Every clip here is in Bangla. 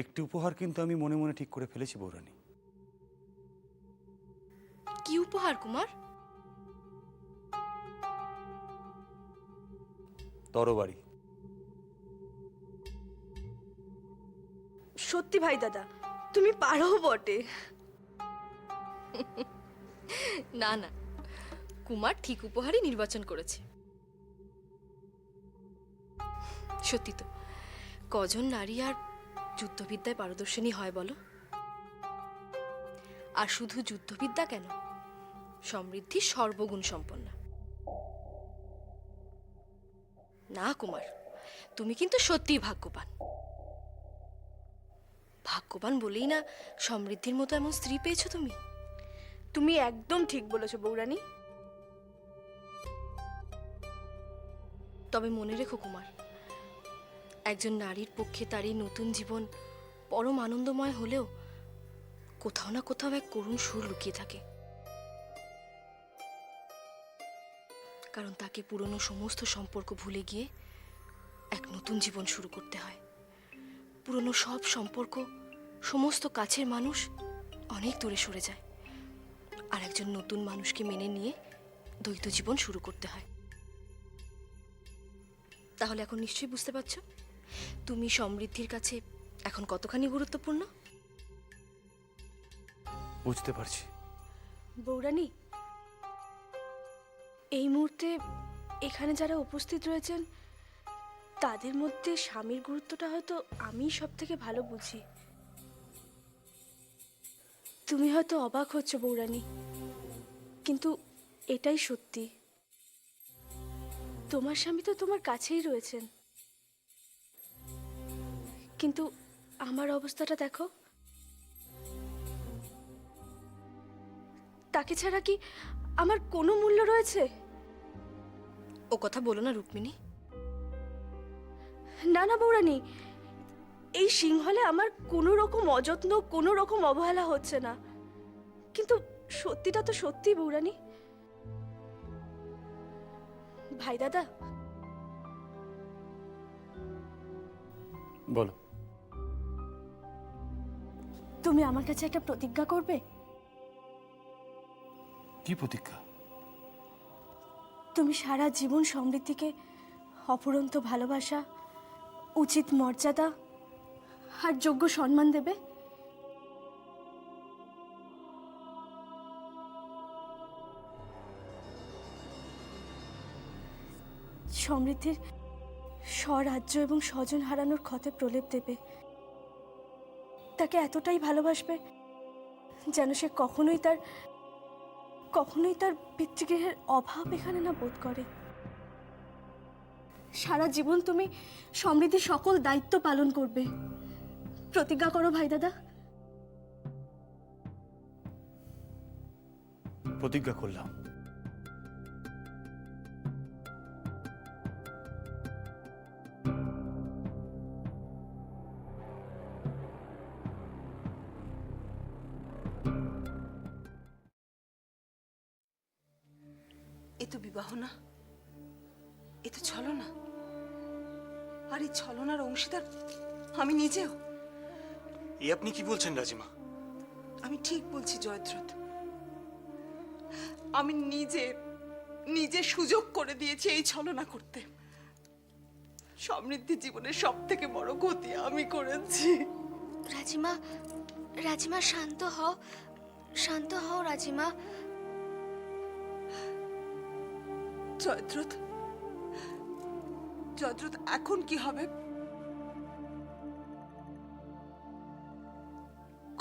একটি উপহার কিন্তু আমি মনে মনে ঠিক করে ফেলেছি বৌরানী। কি উপহার কুমার? তরবারি। সত্যি ভাই দাদা, তুমি পারো বটে। না না, কুমার ঠিক উপহারই নির্বাচন করেছে। সত্যি তো, কজন নারী আর যুদ্ধবিদ্যায় পারদর্শিনী হয় বলো? আর শুধু যুদ্ধবিদ্যা কেন, সমৃদ্ধি সর্বগুণ সম্পন্ন। না কুমার, তুমি কিন্তু সত্যিই ভাগ্যবান। ভাগ্যবান বলেই না সমৃদ্ধির মতো এমন স্ত্রী পেয়েছো তুমি। তুমি একদম ঠিক বলেছো বৌরানী। তবে মনে রেখো কুমার, একজন নারীর পক্ষে তার এই নতুন জীবন পরম আনন্দময় হলেও কোথাও না কোথাও এক করুণ সুর লুকিয়ে থাকে। কারণ তাকে পুরনো সমস্ত সম্পর্ক ভুলে গিয়ে এক নতুন জীবন শুরু করতে হয়। পুরনো সব সম্পর্ক, সমস্ত কাছের মানুষ অনেক দূরে সরে যায়, আর একজন নতুন মানুষকে মেনে নিয়ে দ্বৈত জীবন শুরু করতে হয়। তাহলে এখন নিশ্চয়ই বুঝতে পারছো তুমি সমৃদ্ধির কাছে এখন কতখানি গুরুত্বপূর্ণ। বুঝতে পারছি। বৌরানী, এই মুহূর্তে এখানে যারা উপস্থিত রয়েছেন তাদের মধ্যে স্বামীর গুরুত্বটা হয়তো আমি সব থেকে ভালো বুঝি। তুমি হয়তো অবাক হচ্ছ বৌরানী, কিন্তু এটাই সত্যি। তোমার স্বামী তো তোমার কাছেই রয়েছেন, কিন্তু আমার অবস্থাটা দেখো। তাকে ছাড়া কি আমার কোনো মূল্য রয়েছে? ও কথা বলো না রুক্মিণী। না না বৌরানী, এই সিংহলে আমার কোনো রকম অযত্ন, কোনো রকম অবহেলা হচ্ছে না, কিন্তু সত্যিটা তো সত্যি বৌরানী। ভাই দাদা, বলো। তুমি আমার কাছে একটা প্রতিজ্ঞা করবে? কি প্রতিজ্ঞা? তুমি সারা জীবন সমৃদ্ধিকে অফুরন্ত ভালোবাসা, উচিত মর্যাদা আর যোগ্য সম্মান দেবে। সমৃদ্ধির স্বরাজ্য এবং স্বজন হারানোর ক্ষতে প্রলেপ দেবে। তাকে এতটাই ভালোবাসবে যেন সে কখনোই তার পিতৃগৃহের অভাব এখানে না বোধ করে। সারা জীবন তুমি সমৃদ্ধির সকল দায়িত্ব পালন করবে। প্রতিজ্ঞা করো ভাই দাদা। প্রতিজ্ঞা করলাম। এ তো বিবাহ না, এ তো ছলনা। আর এই ছলনার অংশীদার আমি নিজেও। এ আপনি কি বলছেন রাজিমা? আমি ঠিক বলছি জয়দ্রথ। আমি নিজে সুযোগ করে দিয়েছি এই ছলনা করতে। সমৃদ্ধি জীবনের সব থেকে বড় ক্ষতি আমি করেছি। রাজিমা, রাজিমা শান্ত হও, শান্ত হও রাজিমা। জয়দ্রথ, এখন কি হবে?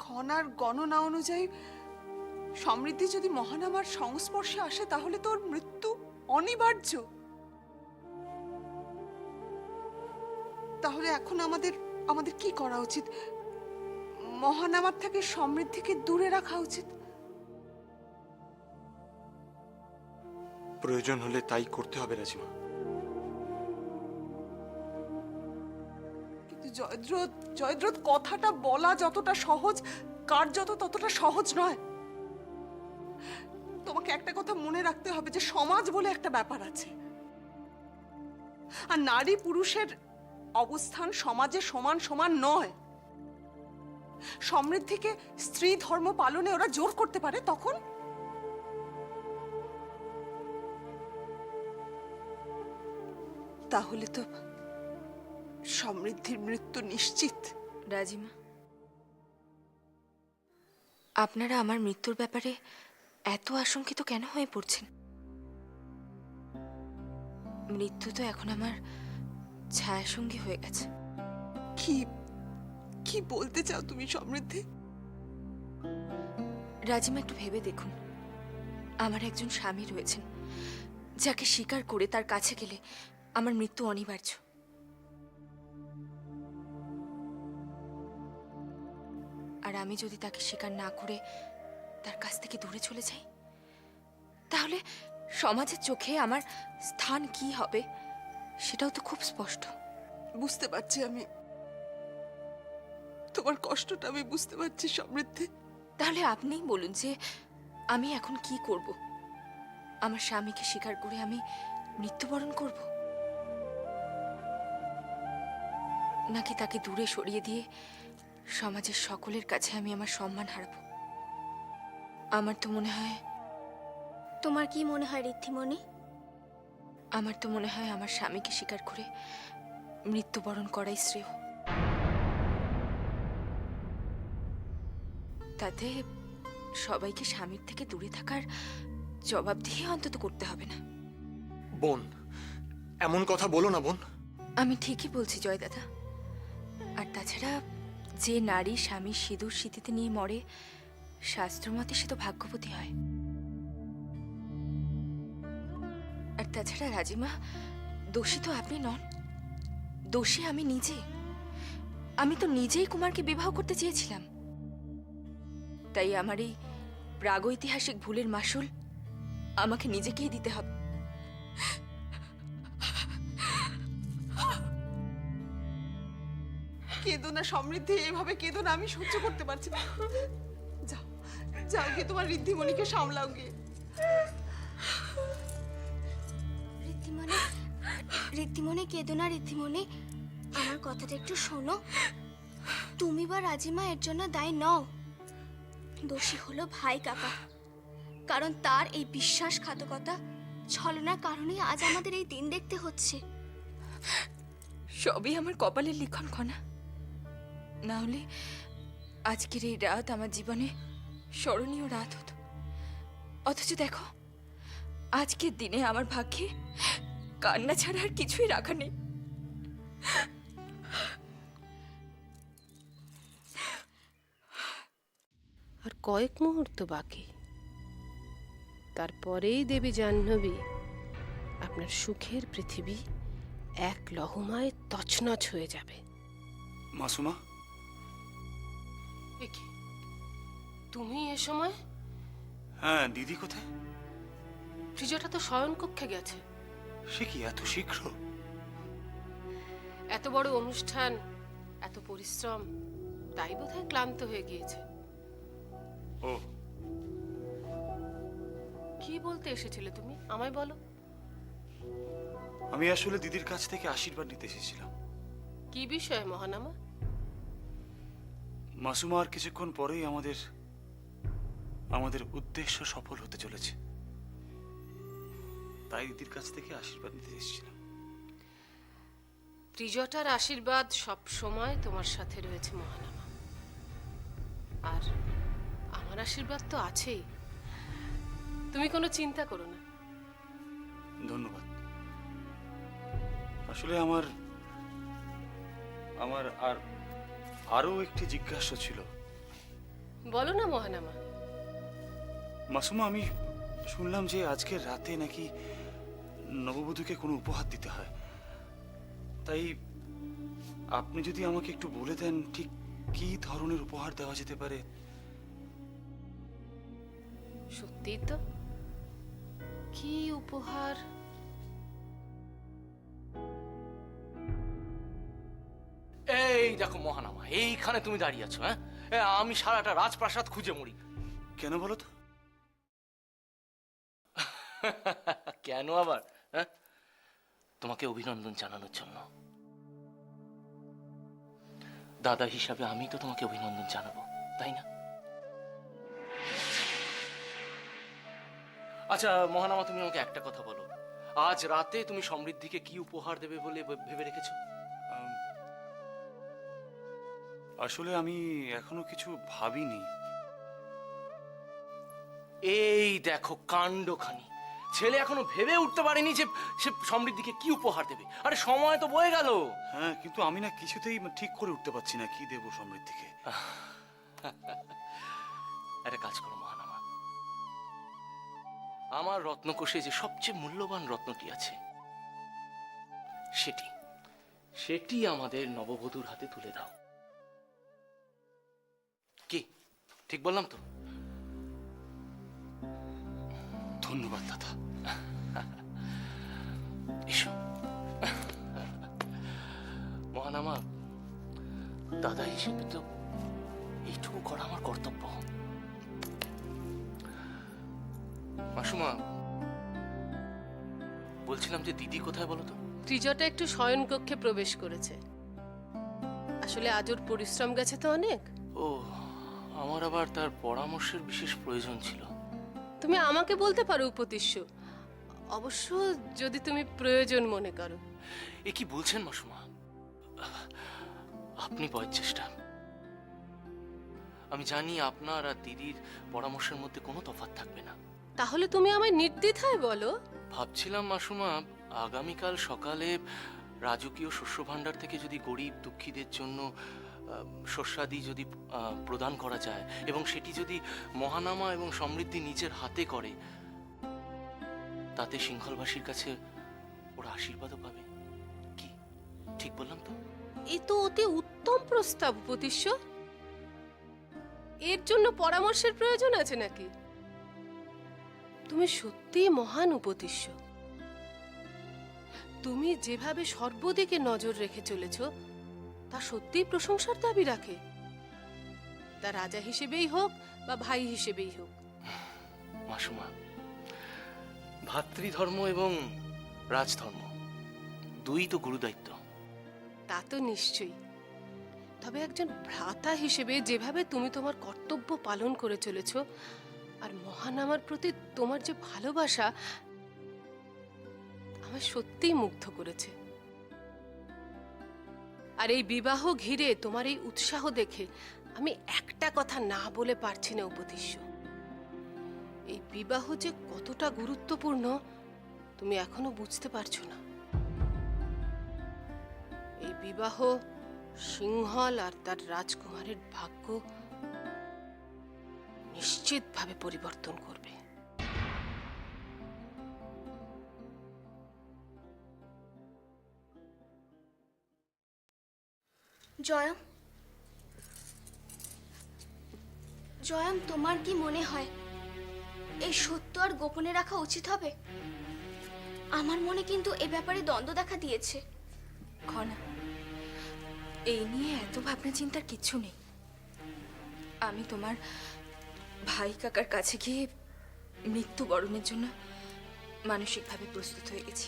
ক্ষণার গণনা অনুযায়ী সমৃদ্ধি যদি মহানামার সংস্পর্শে আসে তাহলে তোর মৃত্যু অনিবার্য। তাহলে এখন আমাদের কি করা উচিত? মহানামার থেকে সমৃদ্ধিকে দূরে রাখা উচিত। প্রয়োজন হলে তাই করতে হবে রাজিমা। কিন্তু জয়দ্রথ, কথাটা বলা যতটা সহজ, কার্যত ততটা সহজ নয়। তোমাকে একটা কথা মনে রাখতে হবে যে সমাজ বলে একটা ব্যাপার আছে, আর নারী পুরুষের অবস্থান সমাজে সমান সমান নয়। সমৃদ্ধিকে স্ত্রী ধর্ম পালনে ওরা জোর করতে পারে তখন? তাহলে তো সমৃদ্ধির মৃত্যু নিশ্চিত। রাজিমা, আপনারা আমার মৃত্যুর ব্যাপারে এত আশঙ্কিত কেন হয়ে পড়ছেন? মৃত্যু তো এখন আমার ছায়াসঙ্গী হয়ে গেছে। কি কি বলতে চাও তুমি সমৃদ্ধি? রাজিমা, একটু ভেবে দেখুন, আমার একজন স্বামী রয়েছেন যাকে স্বীকার করে তার কাছে গেলে আমার মৃত্যু অনিবার্য। আর আমি যদি তাকে স্বীকার না করে তার কাছ থেকে দূরে চলে যাই, তাহলে সমাজের চোখে আমার স্থান কি হবে সেটাও তো খুব স্পষ্ট। বুঝতে পারছি আমি, তোমার কষ্টটা আমি বুঝতে পারছি সমৃদ্ধি। তাহলে আপনিই বলুন যে আমি এখন কি করব? আমার স্বামীকে স্বীকার করে আমি মৃত্যুবরণ করব, নাকি তাকে দূরে সরিয়ে দিয়ে সমাজের সকলের কাছে আমি আমার সম্মান হারাবো? আমার তো মনে হয় তোমার কি মনে হয় ঋদ্ধিমণি? আমার তো মনে হয় আমার স্বামীকে স্বীকার করে মৃত্যুবরণ করাই শ্রেয়। তাতে সবাইকে স্বামীর থেকে দূরে থাকার জবাবদিহি অন্তত করতে হবে না। বোন, এমন কথা বলো না বোন। আমি ঠিকই বলছি জয় দাদা। আর তাছাড়া যে নারী স্বামীর সিঁদুর স্মৃতিতে নিয়ে মরে, শাস্ত্রমতে সে তো ভাগ্যবতী হয়। আর তাছাড়া রাজিমা, দোষী তো আপনি নন, দোষী আমি নিজে। আমি তো নিজেই কুমারকে বিবাহ করতে চেয়েছিলাম। তাই আমার এই প্রাগৈতিহাসিক ভুলের মাসুল আমাকে নিজেকেই দিতে হবে। কেঁদো না সমৃদ্ধি, এভাবে কেঁদো না, আমি সহ্য করতে পারছি না। যাও যাও গিয়ে তোমার ঋদ্ধিমণিকে সামলাও গিয়ে। ঋদ্ধিমণি, ঋদ্ধিমণি কেঁদো না ঋদ্ধিমণি, আমার কথাটা একটু শোনো। তুমি বা রাজিমা এর জন্য দায়ী নও। দোষী হলো ভাই কাকা, কারণ তার এই বিশ্বাসঘাতকতা ছলনার কারণেই আজ আমাদের এই দিন দেখতে হচ্ছে। সবই আমার কপালের লিখন খনা, না হলে আজকের এই রাত আমার জীবনে স্মরণীয় রাত হতো। অথচ দেখো, আজকের দিনে আমার ভাগ্যে কান্না ছাড়া আর কিছুই রাখা নেই। আর কয়েক মুহূর্ত বাকি, তারপরেই দেবী জাহ্নবী আপনার সুখের পৃথিবী এক লহমায় তছনছ হয়ে যাবে। মাসুমা, এ কি, তুমি এ সময়? হ্যাঁ, দিদি কোথায়? ফ্রিজটা তো শয়নকক্ষে গেছে। সে কি এত শীঘ্র? এত বড় অনুষ্ঠান, এত পরিশ্রম, তাই বোধহয় ক্লান্ত হয়ে গিয়েছে। ও, কি বলতে এসেছিলে তুমি, আমায় বলো। আমি আসলে দিদির কাছ থেকে আশীর্বাদ নিতে এসেছিলাম। কি বিষয়ে মহানামা? মাসুমা আর কিছুক্ষণ পরেই আমাদের উদ্দেশ্য সফল হতে চলেছে, তাই দিদির কাছ থেকে আশীর্বাদ নিতে এসেছিলাম। ত্রিজটার আশীর্বাদ সব সময় তোমার সাথে রয়েছে মহানামা, আর আমার আশীর্বাদ তো আছেই। তুমি কোনো চিন্তা করো না। ধন্যবাদ। আসলে আমার আর আরো একটি জিজ্ঞাসা ছিল। বলো না মহানামা। মাসুমা, আমি শুনলাম যে আজকের রাতে নাকি নববধূকে কোনো উপহার দিতে হয়, তাই আপনি যদি আমাকে একটু বলে দেন ঠিক কি ধরনের উপহার দেওয়া যেতে পারে। সত্যি তো? কি উপহার? এই দেখো মহানামা, এইখানে তুমি দাঁড়িয়ে আছো। হ্যাঁ, আমি সারাটা রাজপ্রাসাদ খুঁজে মরি। কেন বলো তো? কেন আবার? হ্যাঁ, তোমাকে অভিনন্দন জানানোর জন্য। দাদা হিসাবে আমি তো তোমাকে অভিনন্দন জানাবো, তাই না? আচ্ছা মহানামা, তুমি আমাকে একটা কথা বলো, আজ রাতে তুমি সমৃদ্ধিকে কি উপহার দেবে বলে ভেবে রেখেছো? আসলে আমি এখনো কিছু ভাবিনি। এই দেখো কাণ্ডখানি, ছেলে এখনো ভেবে উঠতে পারেনি যে সে সমৃদ্ধিকে কি উপহার দেবে। আরে সময় তো বয়ে গেল। হ্যাঁ, কিন্তু আমি না কিছুতেই ঠিক করে উঠতে পারছি না কি দেবো সমৃদ্ধিকে। একটা কাজ করো মহানামা, আমার রত্নকোষে যে সবচেয়ে মূল্যবান রত্নটি আছে সেটি আমাদের নববধূর হাতে তুলে দাও। কি ঠিক বললাম তো? ধন্যবাদ দাদা। এসো মহানামা, দাদা হিসেবে তো এইটুকু করা আমার কর্তব্য। মাসুমা, বলছিলাম যে দিদি কোথায় বলো তো? ত্রিজটা একটু শয়নকক্ষে প্রবেশ করেছে। আসলে আজ ওর পরিশ্রম গেছে তো অনেক। ও, আমার আবার তার পরামর্শের বিশেষ প্রয়োজন ছিল। তুমি আমাকে বলতে পারো উপদেশ্য, অবশ্য যদি তুমি প্রয়োজন মনে করো। এ কি বলছেন মাসুমা? আপনি বয়োজ্যেষ্ঠা, আমি জানি আপনার আর দিদির পরামর্শের মধ্যে কোনো তফাৎ থাকবে না। তাহলে তুমি আমায় নির্দ্বিধায় বলো। ভাবছিলাম মাসুমা, আগামীকাল সকালে রাজকীয় শস্য ভাণ্ডার থেকে যদি গরিব দুঃখীদের জন্য শস্যাদি যদি প্রদান করা যায় এবং সেটি যদি মহানামা এবং সমৃদ্ধি নিজের হাতে করে, তাতে সিংহলবাসীর কাছে ওরা আশীর্বাদও পাবে। কি ঠিক বললাম তো? এ তো অতি উত্তম প্রস্তাব উপদেশ্য। এর জন্য পরামর্শের প্রয়োজন আছে নাকি? তুমি সত্যিই মহান উপদেশ্য। তুমি যেভাবে সর্বদিকে নজর রেখে চলেছ তা সত্যিই প্রশংসার দাবি রাখে, তা রাজা হিসেবেই হোক বা ভাই হিসেবেই হোক। মাসুমা, ভাতৃধর্ম এবং রাজধর্ম দুই তো গুরুদায়িত্ব। তা তো নিশ্চয়ই, তবে একজন ভ্রাতা হিসেবে যেভাবে তুমি তোমার কর্তব্য পালন করে চলেছ আর মহানামার প্রতি তোমার যে ভালোবাসা আমার সত্যিই মুগ্ধ করেছে। আর এই বিবাহ ঘিরে তোমার এই উৎসাহ দেখে আমি একটা কথা না বলে পারছি না উপদেশ্য। এই বিবাহ যে কতটা গুরুত্বপূর্ণ তুমি এখনো বুঝতে পারছো না। এই বিবাহ সিংহল আর তার রাজকুমারের ভাগ্য নিশ্চিতভাবে পরিবর্তন করবে। জয়ম, জয়ম, তোমার কি মনে হয় এই সত্য আর গোপনে রাখা উচিত হবে? আমার মনে কিন্তু এ ব্যাপারে দ্বন্দ্ব দেখা দিয়েছে। খনা, এই নিয়ে এত ভাবনা চিন্তার কিচ্ছু নেই। আমি তোমার ভাই কাকার কাছে গিয়ে মৃত্যুবরণের জন্য মানসিকভাবে প্রস্তুত হয়ে গেছি।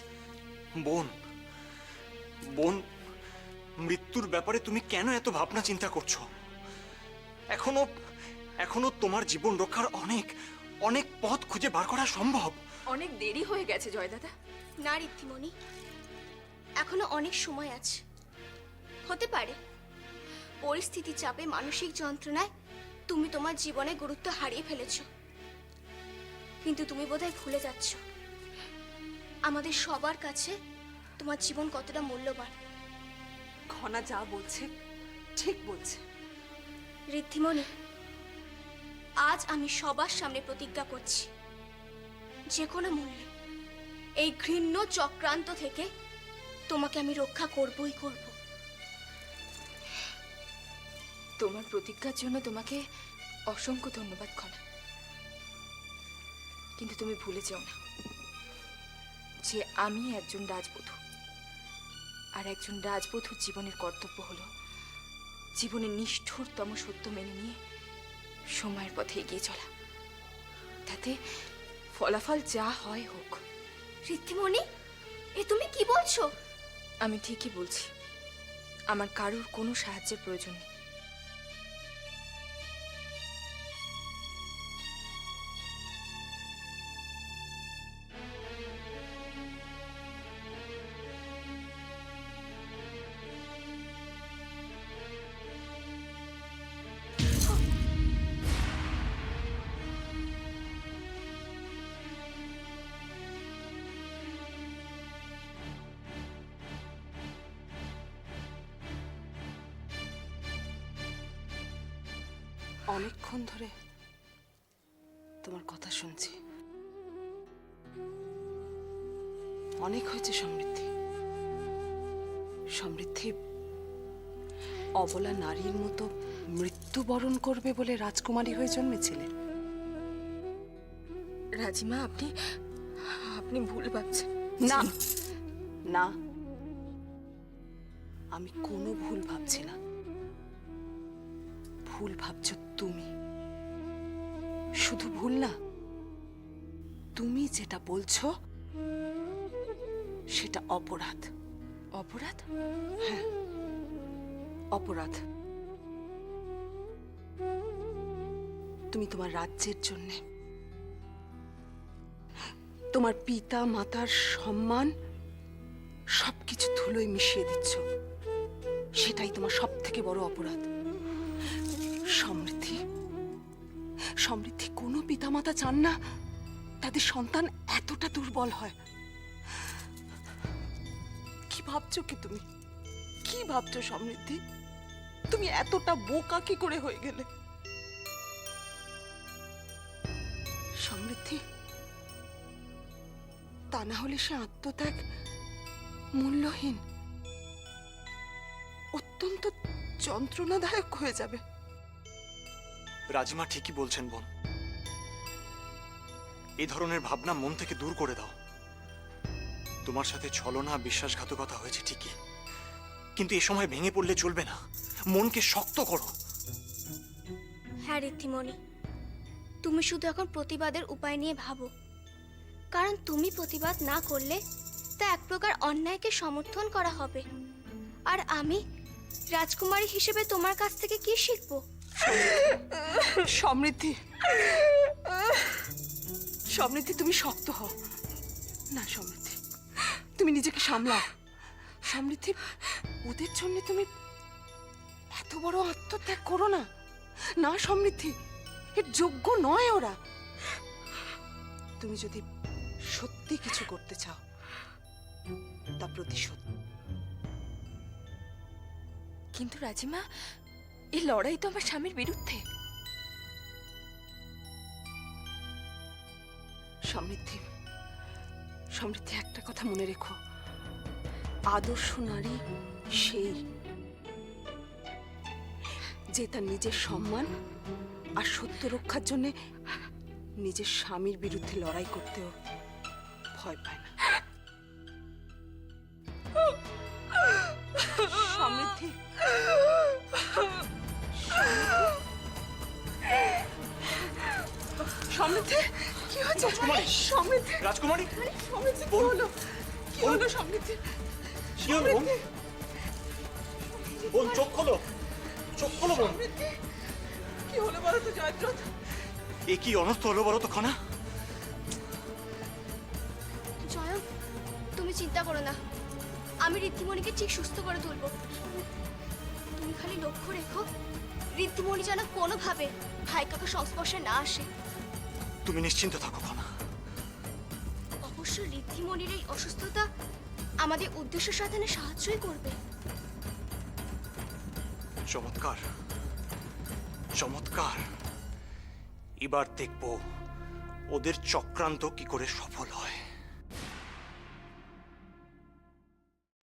বোন, বোন, মৃত্যুর ব্যাপারে তুমি কেন এত ভাবনা চিন্তা করছো? এখনো এখনো তোমার জীবন রক্ষার অনেক অনেক পথ খুঁজে বার করা সম্ভব। অনেক দেরি হয়ে গেছে জয় দাদা। না ঋদ্ধিমণি, এখনো অনেক সময় আছে। হতে পারে পরিস্থিতি চাপে মানসিক যন্ত্রণায় তুমি তোমার জীবনে গুরুত্ব হারিয়ে ফেলেছ, কিন্তু তুমি বোধহয় ভুলে যাচ্ছ আমাদের সবার কাছে তোমার জীবন কতটা মূল্যবান। ঘনা যা বলছে ঠিক বলছে। ঋদ্ধিমণি, আজ আমি সবার সামনে প্রতিজ্ঞা করছি, যে কোনো মূল্যে এই ঘৃণ্য চক্রান্ত থেকে তোমাকে আমি রক্ষা করবই করব। তোমার প্রতিজ্ঞার জন্য তোমাকে অসংখ্য ধন্যবাদ খনা, কিন্তু তুমি ভুলে যেও না যে আমি একজন রাজবধূ, আর একজন রাজবধূর জীবনের কর্তব্য হলো জীবনের নিষ্ঠুরতম সত্য মেনে নিয়ে সময়ের পথে এগিয়ে চলা, তাতে ফলাফল যা হয় হোক। ঋদ্ধিমণি, এ তুমি কি বলছো? আমি ঠিকই বলছি। আমার কারোর কোনো সাহায্যের প্রয়োজন নেই। অনেকক্ষণ ধরে তোমার কথা শুনছি। অনেক হয়েছে সমৃদ্ধি। সমৃদ্ধি অবলা নারীর মতো মৃত্যুবরণ করবে বলে রাজকুমারী হয়ে জন্মেছিলে। রাজিমা, আপনি ভুল ভাবছেন। না না, আমি কোনো ভুল ভাবছি না। ভুল ভাবছ তুমি। শুধু ভুল না, তুমি যেটা বলছো সেটা অপরাধ। অপরাধ? হ্যাঁ, অপরাধ। তুমি তোমার রাজ্যের জন্য, তোমার পিতা মাতার সম্মান সবকিছু ধুলোয় মিশিয়ে দিচ্ছ। সেটাই তোমার সব থেকে বড় অপরাধ। সমৃদ্ধি, সমৃদ্ধি কোনো পিতামাতা চান না তাদের সন্তান এতটা দুর্বল হয়। কি ভাবছো কি তুমি? কি ভাবছো সমৃদ্ধি? তুমি এতটা বোকা কি করে হয়ে গেলে? সমৃদ্ধি, তা না হলে সে আত্মত্যাগ মূল্যহীন, অত্যন্ত যন্ত্রণাদায়ক হয়ে যাবে। রাজিমা ঠিকই বলছেন বোন। এই ধরনের ভাবনা মন থেকে দূর করে দাও। তোমার সাথে ছলনা বিশ্বাসঘাতকতা হয়েছে ঠিকই, কিন্তু এ সময় ভেঙে পড়লে চলবে না। মনকে শক্ত করো। হ্যাঁ ঋদ্ধিমণি, তুমি শুধু এখন প্রতিবাদের উপায় নিয়ে ভাবো। কারণ তুমি প্রতিবাদ না করলে তা এক প্রকার অন্যায়কে সমর্থন করা হবে। আর আমি রাজকুমারী হিসেবে তোমার কাছ থেকে কি শিখবো? সমৃদ্ধি, সমৃদ্ধি তুমি শক্ত হও না। সমৃদ্ধি, তুমি নিজেকে সামলাও। সমৃদ্ধি, ওদের জন্য তুমি এত বড় আত্মত্যাগ করো না। না সমৃদ্ধি, এর যোগ্য নয় ওরা। তুমি যদি সত্যি কিছু করতে চাও, তা প্রতিশোধ। কিন্তু রাজিমা, এই লড়াই তো আমার স্বামীর বিরুদ্ধে। সমৃদ্ধি, সমৃদ্ধি, একটা কথা মনে রেখো। আদর্শ নারী সেই যে তার নিজের সম্মান আর সত্য রক্ষার জন্য নিজের স্বামীর বিরুদ্ধে লড়াই করতেও ভয় পায় না। সমৃদ্ধি, সমৃদ্ধি, কি হচ্ছে? সমৃদ্ধি, রাজকুমারী, সমৃদ্ধি, কি হলো? কি হলো সমৃদ্ধি? কি হলো বোন? বোন, চোখ খোলো, চোখ খোলো বোন। কি হলো বলো তো জয়দ্রথ? এ কি অনর্থ হলো বলো তো খানা? জয়ন, তুমি চিন্তা করো না, আমি ঋদ্ধিমণিকে ঠিক সুস্থ করে তুলবো। তুমি খালি লক্ষ্য রেখো ঋদ্ধিমণি যেন কোনোভাবে ভাই কাকার সংস্পর্শে না আসে। তুমি নিশ্চিন্ত থাকো খানা। অবশ্য ঋদ্ধিমণির এই অসুস্থতা আমাদের উদ্দেশ্য সাধনে সাহায্যই করবে। চমৎকার, চমৎকার। এবার দেখবো ওদের চক্রান্ত কি করে সফল হয়।